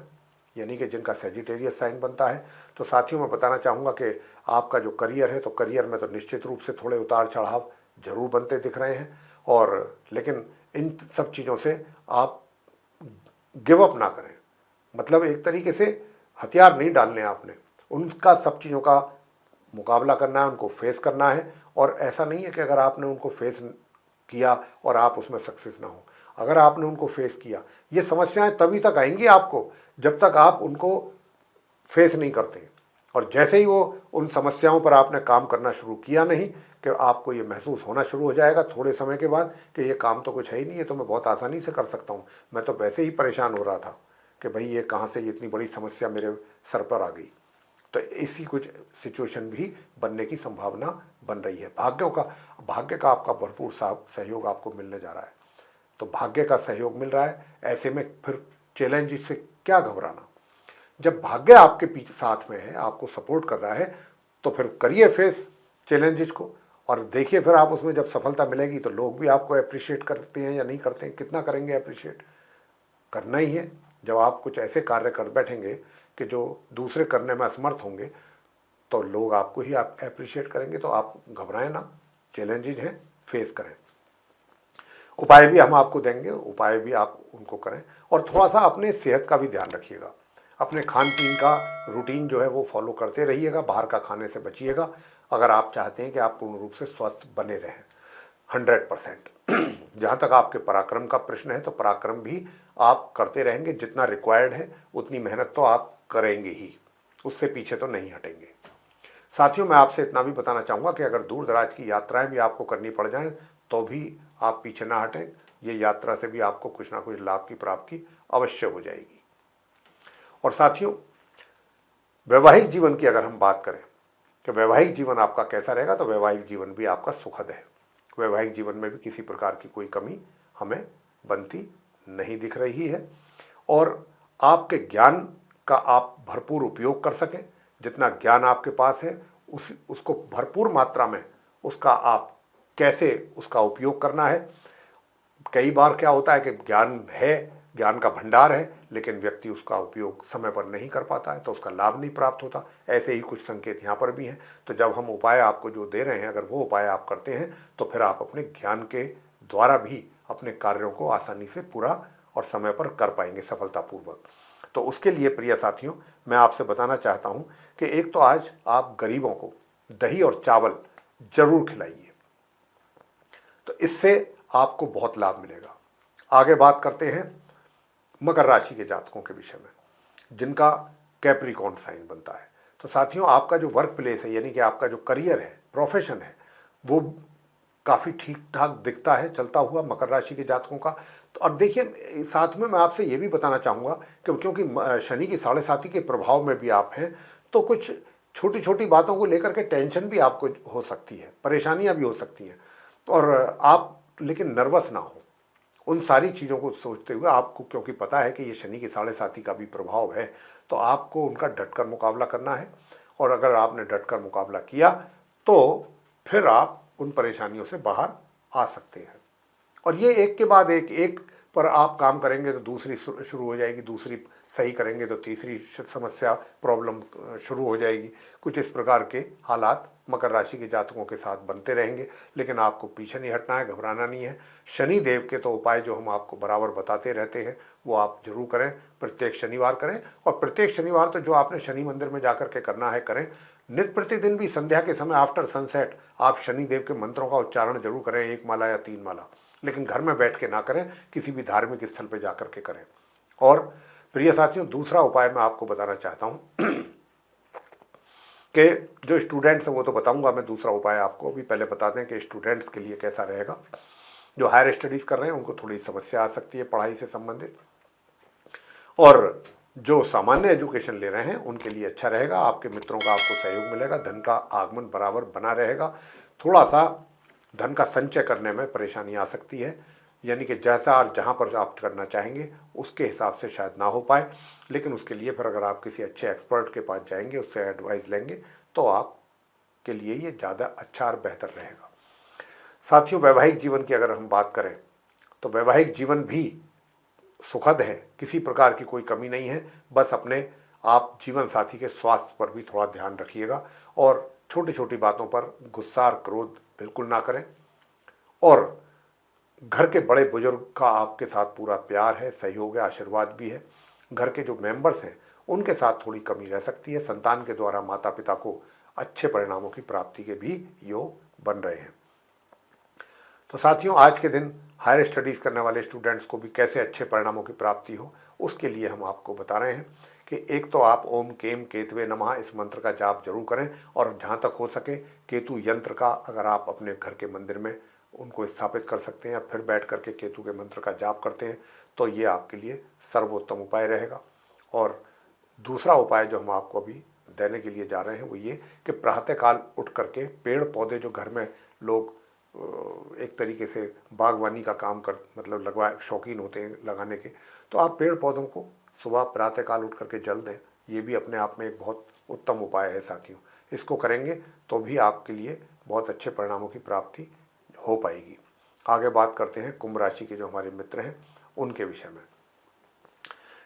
यानी कि जिनका सेजिटेरियस साइन बनता है। तो साथियों, मैं बताना चाहूँगा कि आपका जो करियर है, तो करियर में तो निश्चित रूप से थोड़े उतार चढ़ाव जरूर बनते दिख रहे हैं, और लेकिन इन सब चीज़ों से आप गिव अप ना करें। मतलब एक तरीके से हथियार नहीं डालने आपने, उनका सब चीज़ों का मुकाबला करना है, उनको फेस करना है। और ऐसा नहीं है कि अगर आपने उनको फेस किया और आप उसमें सक्सेस ना हो। अगर आपने उनको फेस किया, ये समस्याएं तभी तक आएंगी आपको जब तक आप उनको फेस नहीं करते। और जैसे ही वो उन समस्याओं पर आपने काम करना शुरू किया नहीं, कि आपको ये महसूस होना शुरू हो जाएगा थोड़े समय के बाद कि ये काम तो कुछ है ही नहीं, है तो मैं बहुत आसानी से कर सकता हूँ, मैं तो वैसे ही परेशान हो रहा था कि भाई ये कहाँ से इतनी बड़ी समस्या मेरे सर पर आ गई। तो इसी कुछ सिचुएशन भी बनने की संभावना बन रही है। भाग्य का आपका भरपूर सहयोग आपको मिलने जा रहा है। तो भाग्य का सहयोग मिल रहा है, ऐसे में फिर चैलेंज से क्या घबराना। जब भाग्य आपके पीछे साथ में है, आपको सपोर्ट कर रहा है, तो फिर करिए फेस चैलेंजेस को, और देखिए फिर आप उसमें जब सफलता मिलेगी तो लोग भी आपको अप्रिशिएट करते हैं या नहीं करते हैं। कितना करेंगे अप्रिशिएट, करना ही है। जब आप कुछ ऐसे कार्य कर बैठेंगे कि जो दूसरे करने में असमर्थ होंगे, तो लोग आपको ही आप अप्रिशिएट करेंगे। तो आप घबराएं ना, चैलेंजेज हैं, फेस करें। उपाय भी हम आपको देंगे, उपाय भी आप उनको करें। और थोड़ा सा अपने सेहत का भी ध्यान रखिएगा, अपने खान पीन का रूटीन जो है वो फॉलो करते रहिएगा, बाहर का खाने से बचिएगा, अगर आप चाहते हैं कि आप पूर्ण रूप से स्वस्थ बने रहें 100%। जहाँ तक आपके पराक्रम का प्रश्न है, तो पराक्रम भी आप करते रहेंगे, जितना रिक्वायर्ड है उतनी मेहनत तो आप करेंगे ही, उससे पीछे तो नहीं हटेंगे। साथियों, मैं आपसे इतना भी बताना चाहूँगा कि अगर दूर दराज की यात्राएं भी आपको करनी पड़ जाएं तो भी आप पीछे ना हटें। ये यात्रा से भी आपको कुछ ना कुछ लाभ की प्राप्ति अवश्य हो जाएगी। और साथियों, वैवाहिक जीवन की अगर हम बात करें कि वैवाहिक जीवन आपका कैसा रहेगा, तो वैवाहिक जीवन भी आपका सुखद है। वैवाहिक जीवन में भी किसी प्रकार की कोई कमी हमें बनती नहीं दिख रही है। और आपके ज्ञान का आप भरपूर उपयोग कर सकें, जितना ज्ञान आपके पास है उसको भरपूर मात्रा में उसका आप कैसे उसका उपयोग करना है। कई बार क्या होता है कि ज्ञान है, ज्ञान का भंडार है, लेकिन व्यक्ति उसका उपयोग समय पर नहीं कर पाता है तो उसका लाभ नहीं प्राप्त होता। ऐसे ही कुछ संकेत यहाँ पर भी हैं। तो जब हम उपाय आपको जो दे रहे हैं, अगर वो उपाय आप करते हैं तो फिर आप अपने ज्ञान के द्वारा भी अपने कार्यों को आसानी से पूरा और समय पर कर पाएंगे सफलतापूर्वक। तो उसके लिए प्रिय साथियों, मैं आपसे बताना चाहता हूँ कि एक तो आज आप गरीबों को दही और चावल जरूर खिलाइए, तो इससे आपको बहुत लाभ मिलेगा। आगे बात करते हैं मकर राशि के जातकों के विषय में, जिनका कैप्रिकॉर्न साइन बनता है। तो साथियों, आपका जो वर्क प्लेस है, यानी कि आपका जो करियर है, प्रोफेशन है, वो काफ़ी ठीक ठाक दिखता है चलता हुआ मकर राशि के जातकों का। तो अब देखिए, साथ में मैं आपसे ये भी बताना चाहूँगा कि क्योंकि शनि की 7.5 के प्रभाव में भी आप हैं, तो कुछ छोटी छोटी बातों को लेकर के टेंशन भी आपको हो सकती है, परेशानियाँ भी हो सकती हैं। और आप लेकिन नर्वस ना हो उन सारी चीज़ों को सोचते हुए। आपको क्योंकि पता है कि ये शनि की 7.5 का भी प्रभाव है, तो आपको उनका डटकर मुकाबला करना है। और अगर आपने डटकर मुकाबला किया तो फिर आप उन परेशानियों से बाहर आ सकते हैं। और ये एक के बाद एक पर आप काम करेंगे तो दूसरी शुरू हो जाएगी, दूसरी सही करेंगे तो तीसरी समस्या प्रॉब्लम शुरू हो जाएगी। कुछ इस प्रकार के हालात मकर राशि के जातकों के साथ बनते रहेंगे, लेकिन आपको पीछे नहीं हटना है, घबराना नहीं है। शनि देव के तो उपाय जो हम आपको बराबर बताते रहते हैं वो आप जरूर करें, प्रत्येक शनिवार करें। और प्रत्येक शनिवार तो जो आपने शनि मंदिर में जाकर के करना है करें। नित्य प्रतिदिन भी संध्या के समय आफ्टर सनसेट आप शनि देव के मंत्रों का उच्चारण जरूर करें, 1 माला या 3 माला, लेकिन घर में बैठ के ना करें, किसी भी धार्मिक स्थल पर जाकर के करें। और प्रिय साथियों, दूसरा उपाय मैं आपको बताना चाहता हूं कि जो स्टूडेंट्स हैं वो तो बताऊंगा मैं, दूसरा उपाय आपको भी पहले बता दें कि स्टूडेंट्स के लिए कैसा रहेगा। जो हायर स्टडीज़ कर रहे हैं उनको थोड़ी समस्या आ सकती है पढ़ाई से संबंधित, और जो सामान्य एजुकेशन ले रहे हैं उनके लिए अच्छा रहेगा। आपके मित्रों का आपको सहयोग मिलेगा, धन का आगमन बराबर बना रहेगा। थोड़ा सा धन का संचय करने में परेशानी आ सकती है, यानी कि जैसा और जहाँ पर आप करना चाहेंगे उसके हिसाब से शायद ना हो पाए, लेकिन उसके लिए फिर अगर आप किसी अच्छे एक्सपर्ट के पास जाएंगे, उससे एडवाइस लेंगे, तो आपके लिए ये ज़्यादा अच्छा और बेहतर रहेगा। साथियों, वैवाहिक जीवन की अगर हम बात करें तो वैवाहिक जीवन भी सुखद है, किसी प्रकार की कोई कमी नहीं है। बस अपने आप जीवन साथी के स्वास्थ्य पर भी थोड़ा ध्यान रखिएगा, और छोटी छोटी बातों पर गुस्सा और क्रोध बिल्कुल ना करें। और घर के बड़े बुजुर्ग का आपके साथ पूरा प्यार है, सहयोग है, आशीर्वाद भी है। घर के जो मेंबर्स हैं उनके साथ थोड़ी कमी रह सकती है। संतान के द्वारा माता पिता को अच्छे परिणामों की प्राप्ति के भी योग बन रहे हैं। तो साथियों, आज के दिन हायर स्टडीज़ करने वाले स्टूडेंट्स को भी कैसे अच्छे परिणामों की प्राप्ति हो, उसके लिए हम आपको बता रहे हैं कि एक तो आप ओम केम केतवे नमः इस मंत्र का जाप जरूर करें। और जहाँ तक हो सके केतु यंत्र का अगर आप अपने घर के मंदिर में उनको स्थापित कर सकते हैं या फिर बैठ करके केतु के मंत्र का जाप करते हैं तो ये आपके लिए सर्वोत्तम उपाय रहेगा। और दूसरा उपाय जो हम आपको अभी देने के लिए जा रहे हैं वो ये कि प्रातःकाल उठ करके पेड़ पौधे जो घर में लोग एक तरीके से बागवानी का काम कर मतलब लगवा शौकीन होते हैं लगाने के, तो आप पेड़ पौधों को सुबह प्रातःकाल उठ करके जल दें। ये भी अपने आप में एक बहुत उत्तम उपाय है साथियों। इसको करेंगे तो भी आपके लिए बहुत अच्छे परिणामों की प्राप्ति हो पाएगी। आगे बात करते हैं कुंभ राशि के जो हमारे मित्र हैं उनके विषय में,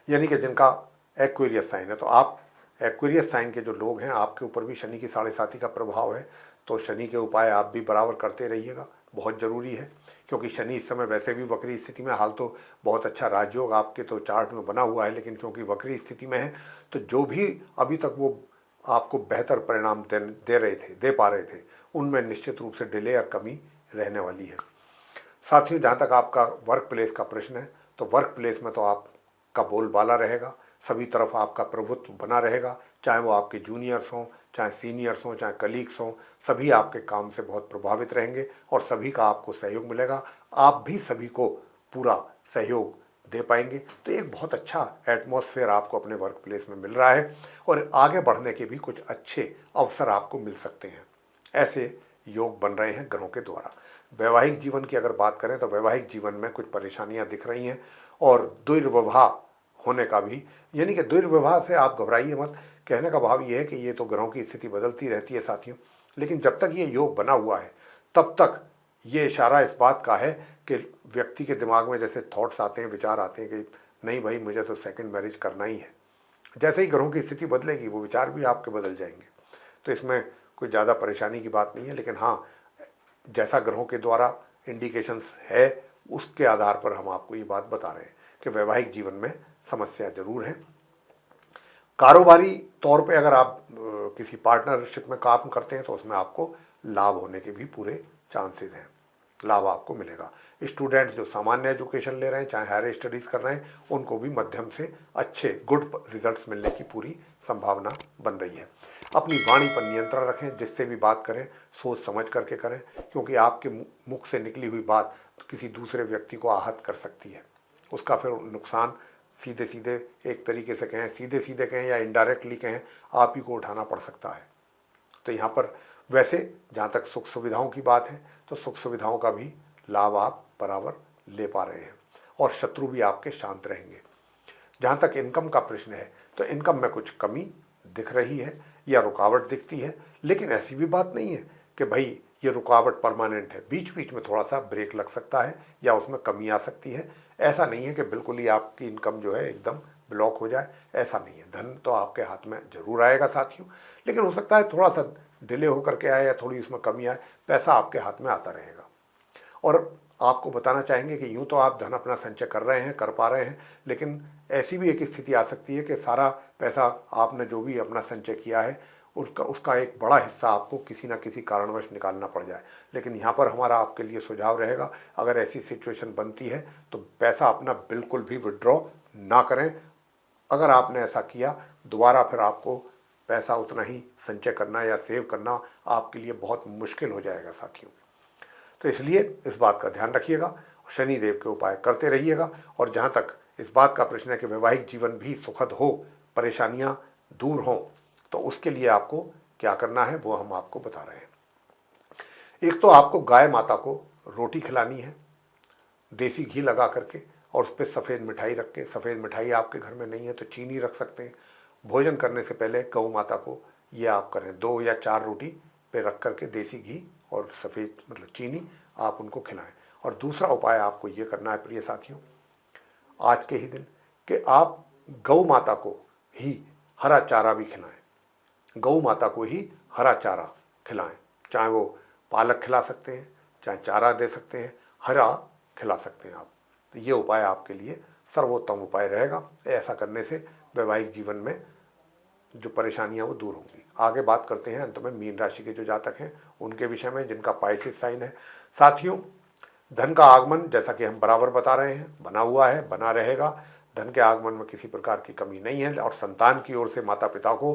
यानी कि जिनका एक्वेरियस साइन है। तो आप एक्वेरियस साइन के जो लोग हैं, आपके ऊपर भी शनि की 7.5 का प्रभाव है, तो शनि के उपाय आप भी बराबर करते रहिएगा, बहुत ज़रूरी है। क्योंकि शनि इस समय वैसे भी वक्री स्थिति में, हाल तो बहुत अच्छा राजयोग आपके तो चार्ट में बना हुआ है, लेकिन क्योंकि वक्री स्थिति में है तो जो भी अभी तक वो आपको बेहतर परिणाम दे पा रहे थे, उनमें निश्चित रूप से डिले और कमी रहने वाली है। साथियों, जहाँ तक आपका वर्क प्लेस का प्रश्न है, तो वर्क प्लेस में तो आपका बोलबाला रहेगा, सभी तरफ आपका प्रभुत्व बना रहेगा, चाहे वो आपके जूनियर्स हों, चाहे सीनियर्स हों, चाहे कलीग्स हों, सभी आपके काम से बहुत प्रभावित रहेंगे और सभी का आपको सहयोग मिलेगा। आप भी सभी को पूरा सहयोग दे पाएंगे। तो एक बहुत अच्छा एटमॉस्फेयर आपको अपने वर्क प्लेस में मिल रहा है और आगे बढ़ने के भी कुछ अच्छे अवसर आपको मिल सकते हैं। ऐसे योग बन रहे हैं ग्रहों के द्वारा। वैवाहिक जीवन की अगर बात करें तो वैवाहिक जीवन में कुछ परेशानियां दिख रही हैं और दुर्विवाह होने का भी, यानी कि दुर्विवाह से आप घबराइए मत। कहने का भाव ये है कि ये तो ग्रहों की स्थिति बदलती रहती है साथियों, लेकिन जब तक ये योग बना हुआ है तब तक ये इशारा इस बात का है कि व्यक्ति के दिमाग में जैसे थॉट्स आते हैं, विचार आते हैं कि नहीं भाई मुझे तो सेकंड मैरिज करना ही है। जैसे ही ग्रहों की स्थिति बदलेगी वो विचार भी आपके बदल जाएंगे। तो इसमें कोई ज़्यादा परेशानी की बात नहीं है, लेकिन हाँ, जैसा ग्रहों के द्वारा इंडिकेशंस है उसके आधार पर हम आपको ये बात बता रहे हैं कि वैवाहिक जीवन में समस्या जरूर है। कारोबारी तौर पे अगर आप किसी पार्टनरशिप में काम करते हैं तो उसमें आपको लाभ होने के भी पूरे चांसेस हैं, लाभ आपको मिलेगा। स्टूडेंट्स जो सामान्य एजुकेशन ले रहे हैं, चाहे हायर स्टडीज़ कर रहे हैं, उनको भी मध्यम से अच्छे गुड रिजल्ट्स मिलने की पूरी संभावना बन रही है। अपनी वाणी पर नियंत्रण रखें, जिससे भी बात करें सोच समझ करके करें, क्योंकि आपके मुख से निकली हुई बात किसी दूसरे व्यक्ति को आहत कर सकती है। उसका फिर नुकसान सीधे सीधे, एक तरीके से कहें सीधे सीधे कहें या इनडायरेक्टली कहें, आप ही को उठाना पड़ सकता है। तो यहाँ पर वैसे जहाँ तक सुख सुविधाओं की बात है तो सुख सुविधाओं का भी लाभ आप बराबर ले पा रहे हैं और शत्रु भी आपके शांत रहेंगे। जहाँ तक इनकम का प्रश्न है तो इनकम में कुछ कमी दिख रही है या रुकावट दिखती है, लेकिन ऐसी भी बात नहीं है कि भाई ये रुकावट परमानेंट है। बीच बीच में थोड़ा सा ब्रेक लग सकता है या उसमें कमी आ सकती है। ऐसा नहीं है कि बिल्कुल ही आपकी इनकम जो है एकदम ब्लॉक हो जाए, ऐसा नहीं है। धन तो आपके हाथ में जरूर आएगा साथियों, लेकिन हो सकता है थोड़ा सा डिले होकर के आए या थोड़ी उसमें कमी आए, पैसा आपके हाथ में आता रहेगा। और आपको बताना चाहेंगे कि यूँ तो आप धन अपना संचय कर रहे हैं, कर पा रहे हैं, लेकिन ऐसी भी एक स्थिति आ सकती है कि सारा पैसा आपने जो भी अपना संचय किया है उसका एक बड़ा हिस्सा आपको किसी ना किसी कारणवश निकालना पड़ जाए। लेकिन यहाँ पर हमारा आपके लिए सुझाव रहेगा, अगर ऐसी सिचुएशन बनती है तो पैसा अपना बिल्कुल भी विड्रॉ ना करें। अगर आपने ऐसा किया दोबारा फिर आपको पैसा उतना ही संचय करना या सेव करना आपके लिए बहुत मुश्किल हो जाएगा साथियों। तो इसलिए इस बात का ध्यान रखिएगा, शनि देव के उपाय करते रहिएगा। और जहाँ तक इस बात का प्रश्न है कि वैवाहिक जीवन भी सुखद हो, परेशानियाँ दूर हों, तो उसके लिए आपको क्या करना है वो हम आपको बता रहे हैं। एक तो आपको गाय माता को रोटी खिलानी है देसी घी लगा करके, और उस पर सफ़ेद मिठाई रख के, सफ़ेद मिठाई आपके घर में नहीं है तो चीनी रख सकते हैं। भोजन करने से पहले गौ माता को ये आप करें, 2 या 4 रोटी पे रख करके देसी घी और सफ़ेद मतलब चीनी आप उनको खिलाएं। और दूसरा उपाय आपको ये करना है प्रिय साथियों, आज के ही दिन, कि आप गौ माता को ही हरा चारा भी खिलाएं। गौ माता को ही हरा चारा खिलाएं, चाहे वो पालक खिला सकते हैं, चाहे चारा दे सकते हैं, हरा खिला सकते हैं आप। तो ये उपाय आपके लिए सर्वोत्तम उपाय रहेगा। ऐसा करने से वैवाहिक जीवन में जो परेशानियां वो दूर होंगी। आगे बात करते हैं अंत में मीन राशि के जो जातक हैं उनके विषय में, जिनका पाइसेस साइन है। साथियों, धन का आगमन जैसा कि हम बराबर बता रहे हैं बना हुआ है, बना रहेगा। धन के आगमन में किसी प्रकार की कमी नहीं है और संतान की ओर से माता पिता को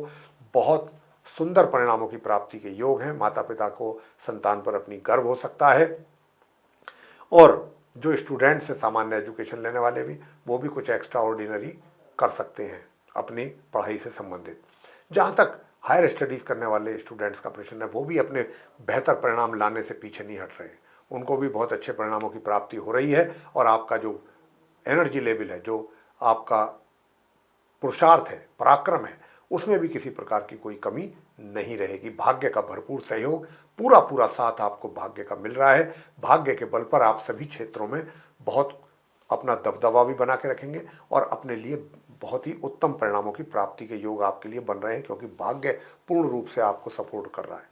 बहुत सुंदर परिणामों की प्राप्ति के योग हैं। माता पिता को संतान पर अपनी गर्व हो सकता है। और जो स्टूडेंट्स हैं, सामान्य एजुकेशन लेने वाले भी, वो भी कुछ एक्स्ट्रा ऑर्डिनरी कर सकते हैं अपनी पढ़ाई से संबंधित। जहाँ तक हायर स्टडीज़ करने वाले स्टूडेंट्स का प्रश्न है, वो भी अपने बेहतर परिणाम लाने से पीछे नहीं हट रहे। उनको भी बहुत अच्छे परिणामों की प्राप्ति हो रही है और आपका जो एनर्जी लेवल है, जो आपका पुरुषार्थ है, पराक्रम है, उसमें भी किसी प्रकार की कोई कमी नहीं रहेगी। भाग्य का भरपूर सहयोग, पूरा पूरा साथ आपको भाग्य का मिल रहा है। भाग्य के बल पर आप सभी क्षेत्रों में बहुत अपना दबदबा भी बना के रखेंगे और अपने लिए बहुत ही उत्तम परिणामों की प्राप्ति के योग आपके लिए बन रहे हैं, क्योंकि भाग्य पूर्ण रूप से आपको सपोर्ट कर रहा है।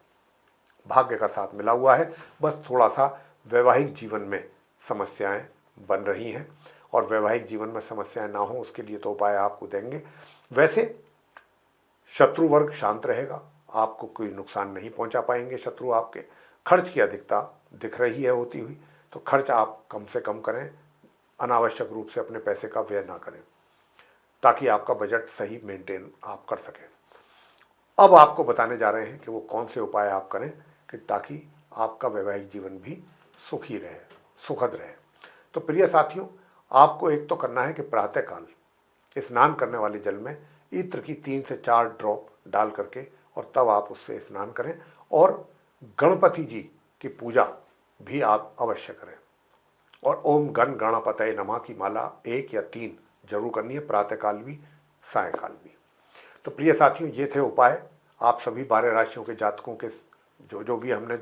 भाग्य का साथ मिला हुआ है। बस थोड़ा सा वैवाहिक जीवन में समस्याएं बन रही हैं, और वैवाहिक जीवन में समस्याएं ना हो उसके लिए तो उपाय आपको देंगे। वैसे शत्रु वर्ग शांत रहेगा, आपको कोई नुकसान नहीं पहुंचा पाएंगे शत्रु आपके। खर्च की अधिकता दिख रही है होती हुई, तो खर्च आप कम से कम करें, अनावश्यक रूप से अपने पैसे का व्यय ना करें। ताकि आपका बजट सही मेंटेन आप कर सकें। अब आपको बताने जा रहे हैं कि वो कौन से उपाय आप करें कि ताकि आपका वैवाहिक जीवन भी सुखी रहे, सुखद रहे। तो प्रिय साथियों, आपको एक तो करना है कि प्रातःकाल स्नान करने वाले जल में इत्र की 3 से 4 ड्रॉप डाल करके और तब आप उससे स्नान करें। और गणपति जी की पूजा भी आप अवश्य करें। और ओम गण गणपतये नमः की माला 1 या 3 जरूर करनी है, प्रातःकाल भी सायंकाल भी। तो प्रिय साथियों, ये थे उपाय। आप सभी 12 राशियों के जातकों के जो भी हमने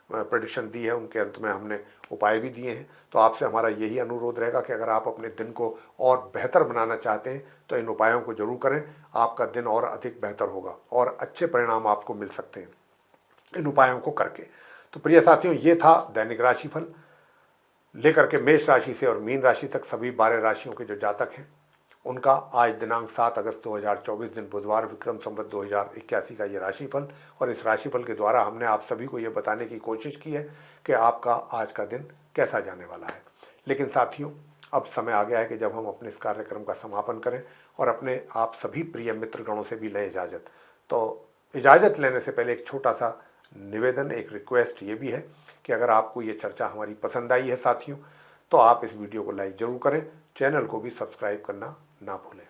प्रेडिक्शन दी है उनके अंत में हमने उपाय भी दिए हैं। तो आपसे हमारा यही अनुरोध रहेगा कि अगर आप अपने दिन को और बेहतर बनाना चाहते हैं तो इन उपायों को जरूर करें। आपका दिन और अधिक बेहतर होगा और अच्छे परिणाम आपको मिल सकते हैं इन उपायों को करके। तो प्रिय साथियों, ये था दैनिक राशिफल लेकर के मेष राशि से और मीन राशि तक सभी 12 राशियों के जो जातक हैं उनका आज दिनांक 7 अगस्त 2024 दिन बुधवार विक्रम संवत 2081 का ये राशिफल। और इस राशिफल के द्वारा हमने आप सभी को ये बताने की कोशिश की है कि आपका आज का दिन कैसा जाने वाला है। लेकिन साथियों, अब समय आ गया है कि जब हम अपने इस कार्यक्रम का समापन करें और अपने आप सभी प्रिय मित्रगणों से भी लें इजाज़त। तो इजाज़त लेने से पहले एक छोटा सा निवेदन, एक रिक्वेस्ट ये भी है कि अगर आपको ये चर्चा हमारी पसंद आई है साथियों, तो आप इस वीडियो को लाइक ज़रूर करें, चैनल को भी सब्सक्राइब करना ना भूलें।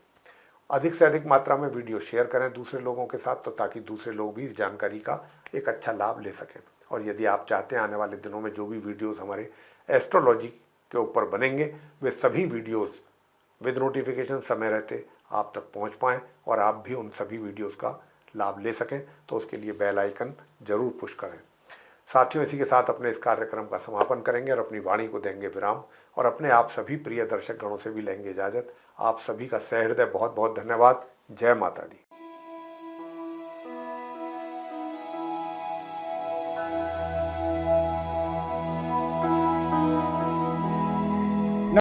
अधिक से अधिक मात्रा में वीडियो शेयर करें दूसरे लोगों के साथ, तो ताकि दूसरे लोग भी इस जानकारी का एक अच्छा लाभ ले सकें। और यदि आप चाहते हैं आने वाले दिनों में जो भी वीडियोस हमारे एस्ट्रोलॉजी के ऊपर बनेंगे वे सभी वीडियोस विद नोटिफिकेशन समय रहते आप तक पहुंच पाएँ और आप भी उन सभी वीडियोस का लाभ ले सकें, तो उसके लिए बेल आइकन जरूर पुश करें। साथियों, इसी के साथ अपने इस कार्यक्रम का समापन करेंगे और अपनी वाणी को देंगे विराम और अपने आप सभी प्रिय दर्शक गणों से भी लेंगे इजाज़त। आप सभी का सहृदय बहुत बहुत धन्यवाद। जय माता दी।